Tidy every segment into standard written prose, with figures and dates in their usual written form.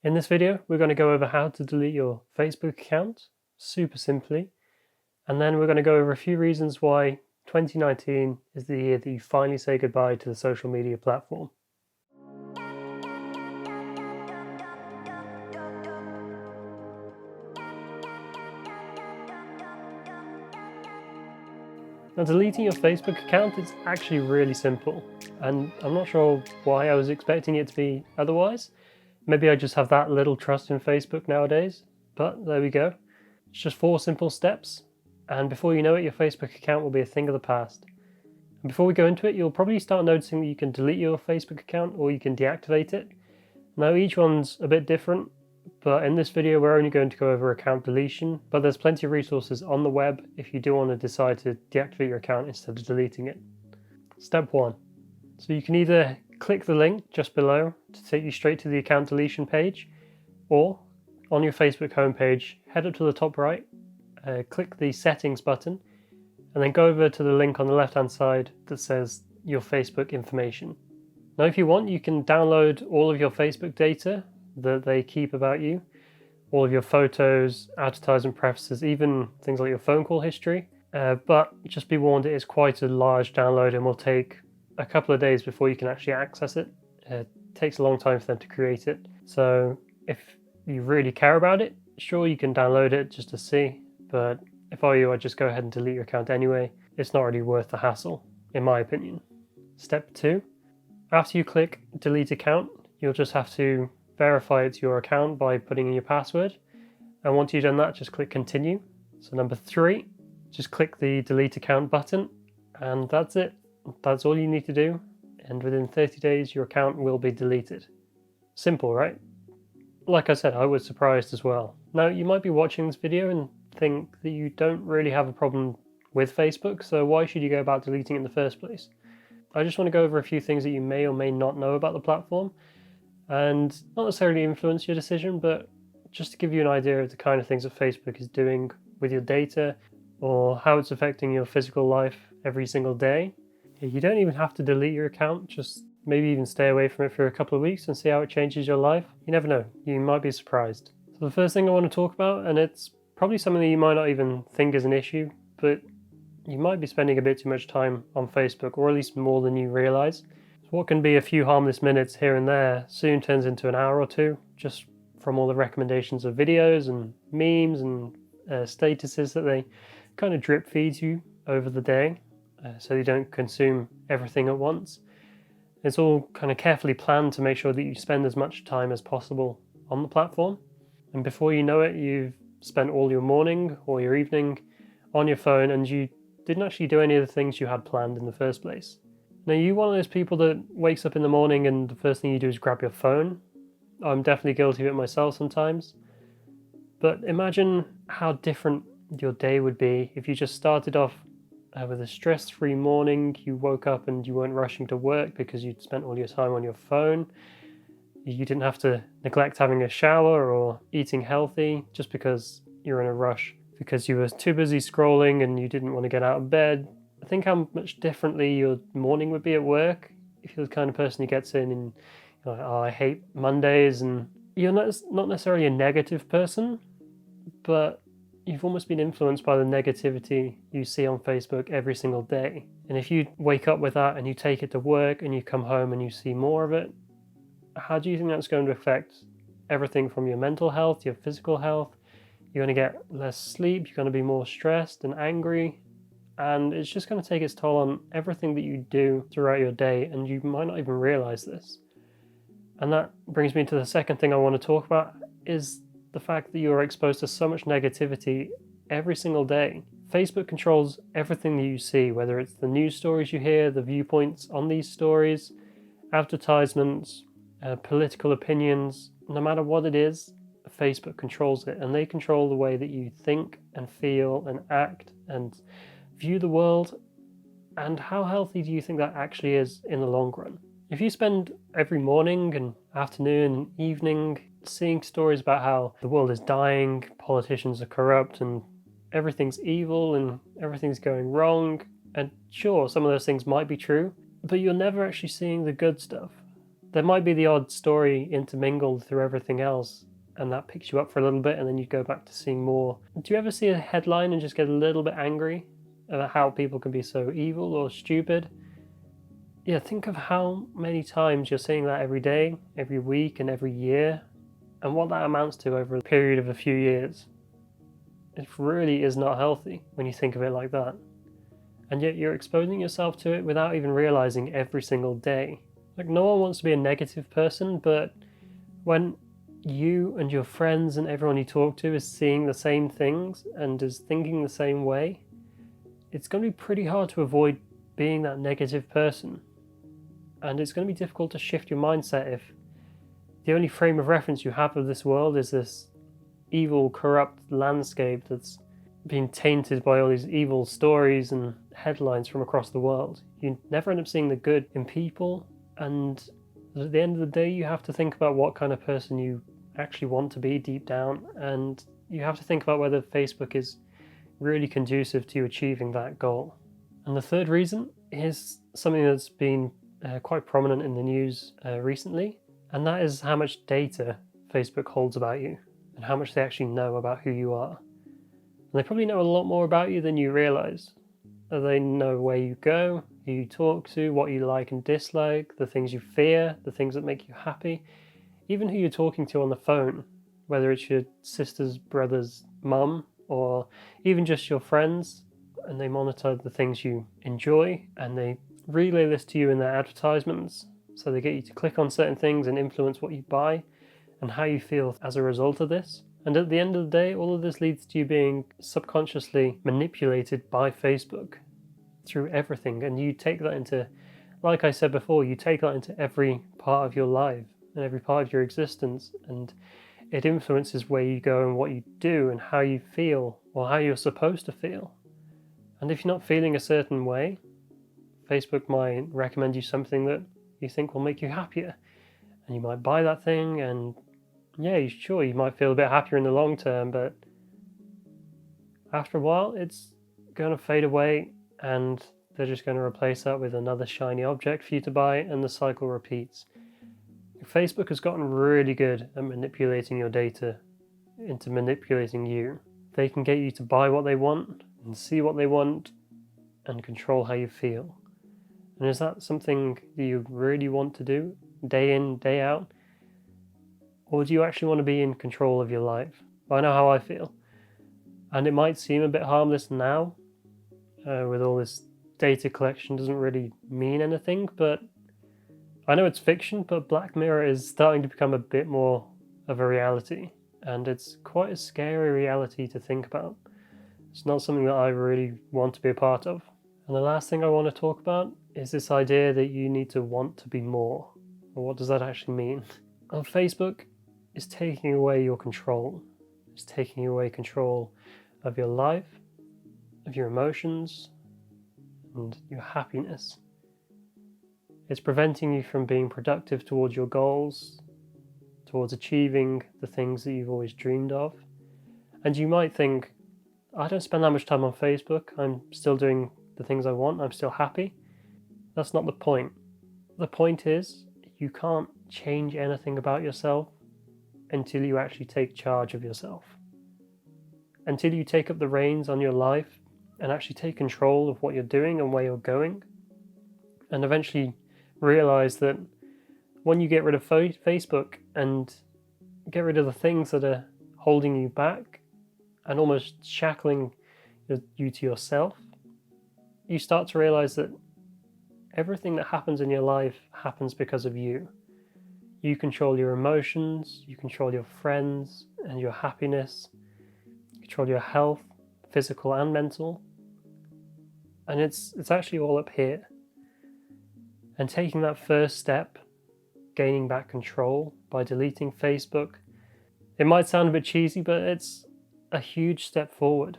In this video, we're going to go over how to delete your Facebook account super simply, and then we're going to go over a few reasons why 2019 is the year that you finally say goodbye to the social media platform. Now, deleting your Facebook account is actually really simple, and I'm not sure why I was expecting it to be otherwise. Maybe I just have that little trust in Facebook nowadays, but there we go. It's just 4 simple steps, and before you know it, your Facebook account will be a thing of the past. And before we go into it, you'll probably start noticing that you can delete your Facebook account or you can deactivate it. Now, each one's a bit different, but in this video we're only going to go over account deletion, but there's plenty of resources on the web if you do want to decide to deactivate your account instead of deleting it. Step 1. So you can either click the link just below to take you straight to the account deletion page, or on your Facebook homepage, head up to the top right, click the settings button, and then go over to the link on the left hand side that says your Facebook information. Now if you want, you can download all of your Facebook data that they keep about you, all of your photos, advertisement preferences, even things like your phone call history, but just be warned, it is quite a large download and will take a couple of days before you can actually access it. It takes a long time for them to create it, so if you really care about it, sure, you can download it just to see, but if I were you, I'd just go ahead and delete your account anyway. It's not really worth the hassle, in my opinion. Step 2. After you click delete account, you'll just have to verify it's your account by putting in your password, and once you've done that, just click continue. So number 3, just click the delete account button, and that's it. That's all you need to do, and within 30 days your account will be deleted. Simple, right? Like I said, I was surprised as well. Now, you might be watching this video and think that you don't really have a problem with Facebook, so why should you go about deleting it in the first place? I just want to go over a few things that you may or may not know about the platform, and not necessarily influence your decision, but just to give you an idea of the kind of things that Facebook is doing with your data, or how it's affecting your physical life every single day. You don't even have to delete your account, just maybe even stay away from it for a couple of weeks and see how it changes your life. You never know, you might be surprised. So the first thing I want to talk about, and it's probably something that you might not even think is an issue, but you might be spending a bit too much time on Facebook, or at least more than you realize. So what can be a few harmless minutes here and there soon turns into an hour or two, just from all the recommendations of videos and memes and statuses that they kind of drip feed you over the day, so you don't consume everything at once. It's all kind of carefully planned to make sure that you spend as much time as possible on the platform, and before you know it, you've spent all your morning or your evening on your phone and you didn't actually do any of the things you had planned in the first place. Now, you one of those people that wakes up in the morning and the first thing you do is grab your phone? I'm definitely guilty of it myself sometimes. But imagine how different your day would be if you just started off with a stress-free morning. You woke up and you weren't rushing to work because you'd spent all your time on your phone. You didn't have to neglect having a shower or eating healthy just because you're in a rush, because you were too busy scrolling and you didn't want to get out of bed. Think how much differently your morning would be at work if you're the kind of person who gets in and you're like, oh, I hate Mondays, and you're not necessarily a negative person, but you've almost been influenced by the negativity you see on Facebook every single day. And if you wake up with that and you take it to work and you come home and you see more of it, how do you think that's going to affect everything from your mental health, your physical health? You're going to get less sleep, you're going to be more stressed and angry, and it's just going to take its toll on everything that you do throughout your day, and you might not even realize this. And that brings me to the second thing I want to talk about, is the fact that you're exposed to so much negativity every single day. Facebook controls everything that you see, whether it's the news stories you hear, the viewpoints on these stories, advertisements, political opinions. No matter what it is, Facebook controls it, and they control the way that you think and feel and act and view the world. And how healthy do you think that actually is in the long run? If you spend every morning and afternoon and evening seeing stories about how the world is dying, politicians are corrupt, and everything's evil and everything's going wrong, and sure, some of those things might be true, but you're never actually seeing the good stuff. there might be the odd story intermingled through everything else, and that picks you up for a little bit, and then you go back to seeing more. Do you ever see a headline and just get a little bit angry about how people can be so evil or stupid? Yeah, think of how many times you're seeing that every day, every week, and every year, and what that amounts to over a period of a few years. It really is not healthy when you think of it like that. And yet you're exposing yourself to it without even realizing every single day. Like, no one wants to be a negative person, but when you and your friends and everyone you talk to is seeing the same things and is thinking the same way, it's going to be pretty hard to avoid being that negative person. And it's going to be difficult to shift your mindset if the only frame of reference you have of this world is this evil, corrupt landscape that's been tainted by all these evil stories and headlines from across the world. You never end up seeing the good in people, and at the end of the day, you have to think about what kind of person you actually want to be deep down, and you have to think about whether Facebook is really conducive to you achieving that goal. And the third reason is something that's been quite prominent in the news recently, and that is how much data Facebook holds about you and how much they actually know about who you are. And they probably know a lot more about you than you realize. They know where you go, who you talk to, what you like and dislike, the things you fear, the things that make you happy, even who you're talking to on the phone, whether it's your sister's brother's mum or even just your friends. And they monitor the things you enjoy, and they relay this to you in their advertisements. So they get you to click on certain things and influence what you buy and how you feel as a result of this. And at the end of the day, all of this leads to you being subconsciously manipulated by Facebook through everything. And you take that into, like I said before, you take that into every part of your life and every part of your existence. And it influences where you go and what you do and how you feel or how you're supposed to feel. And if you're not feeling a certain way, Facebook might recommend you something that you think will make you happier. And you might buy that thing, and yeah, sure, you might feel a bit happier in the long term, but after a while, it's going to fade away, and they're just going to replace that with another shiny object for you to buy, and the cycle repeats. Facebook has gotten really good at manipulating your data into manipulating you. They can get you to buy what they want and see what they want and control how you feel. And is that something that you really want to do day in, day out? Or do you actually want to be in control of your life? I know how I feel. And it might seem a bit harmless now, with all this data collection doesn't really mean anything, but I know it's fiction, but Black Mirror is starting to become a bit more of a reality. And it's quite a scary reality to think about. It's not something that I really want to be a part of. And the last thing I want to talk about is this idea that you need to want to be more. Well, what does that actually mean? Well, Facebook is taking away your control. It's taking away control of your life, of your emotions, and your happiness. It's preventing you from being productive towards your goals, towards achieving the things that you've always dreamed of. And you might think, I don't spend that much time on Facebook, I'm still doing the things I want, I'm still happy. That's not the point. The point is, you can't change anything about yourself until you actually take charge of yourself. Until you take up the reins on your life and actually take control of what you're doing and where you're going. And eventually realize that when you get rid of Facebook and get rid of the things that are holding you back and almost shackling you to yourself, you start to realize that everything that happens in your life happens because of you. You control your emotions, you control your friends and your happiness, you control your health, physical and mental. And it's actually all up here. And taking that first step, gaining back control by deleting Facebook, it might sound a bit cheesy, but it's a huge step forward.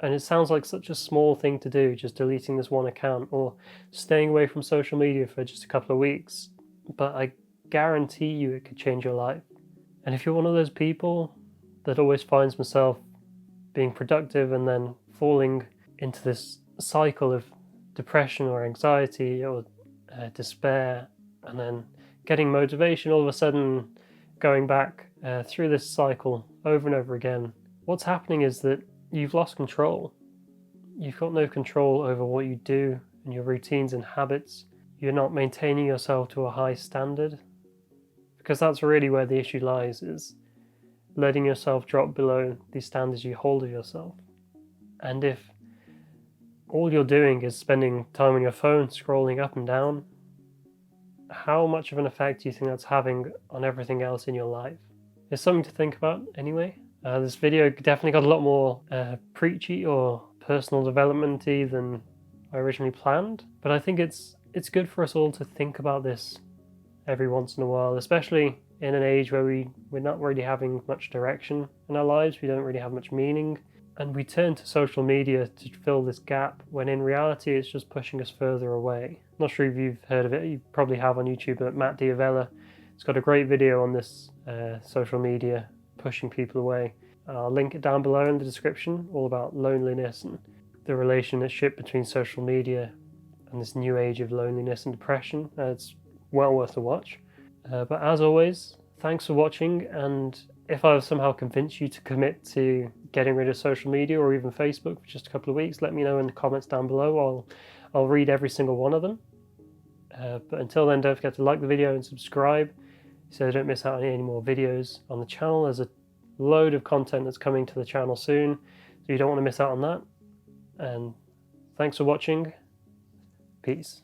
And it sounds like such a small thing to do, just deleting this one account or staying away from social media for just a couple of weeks. But I guarantee you it could change your life. And if you're one of those people that always finds himself being productive and then falling into this cycle of depression or anxiety or despair, and then getting motivation, all of a sudden going back through this cycle over and over again, what's happening is that you've lost control. You've got no control over what you do and your routines and habits. You're not maintaining yourself to a high standard, because that's really where the issue lies, is letting yourself drop below the standards you hold of yourself. And if all you're doing is spending time on your phone scrolling up and down, how much of an effect do you think that's having on everything else in your life? It's something to think about anyway. This video definitely got a lot more preachy or personal development-y than I originally planned, but I think it's good for us all to think about this every once in a while, especially in an age where we're not really having much direction in our lives, we don't really have much meaning, and we turn to social media to fill this gap, when in reality it's just pushing us further away. Not sure if you've heard of it, you probably have on YouTube, but Matt D'Avella, it's got a great video on this social media pushing people away. I'll link it down below in the description, all about loneliness and the relationship between social media and this new age of loneliness and depression. It's well worth a watch. But as always, thanks for watching, and if I've somehow convinced you to commit to getting rid of social media or even Facebook for just a couple of weeks, let me know in the comments down below. I'll read every single one of them. But until then, don't forget to like the video and subscribe so you don't miss out on any more videos on the channel. There's a load of content that's coming to the channel soon, so you don't want to miss out on that. And thanks for watching. Peace.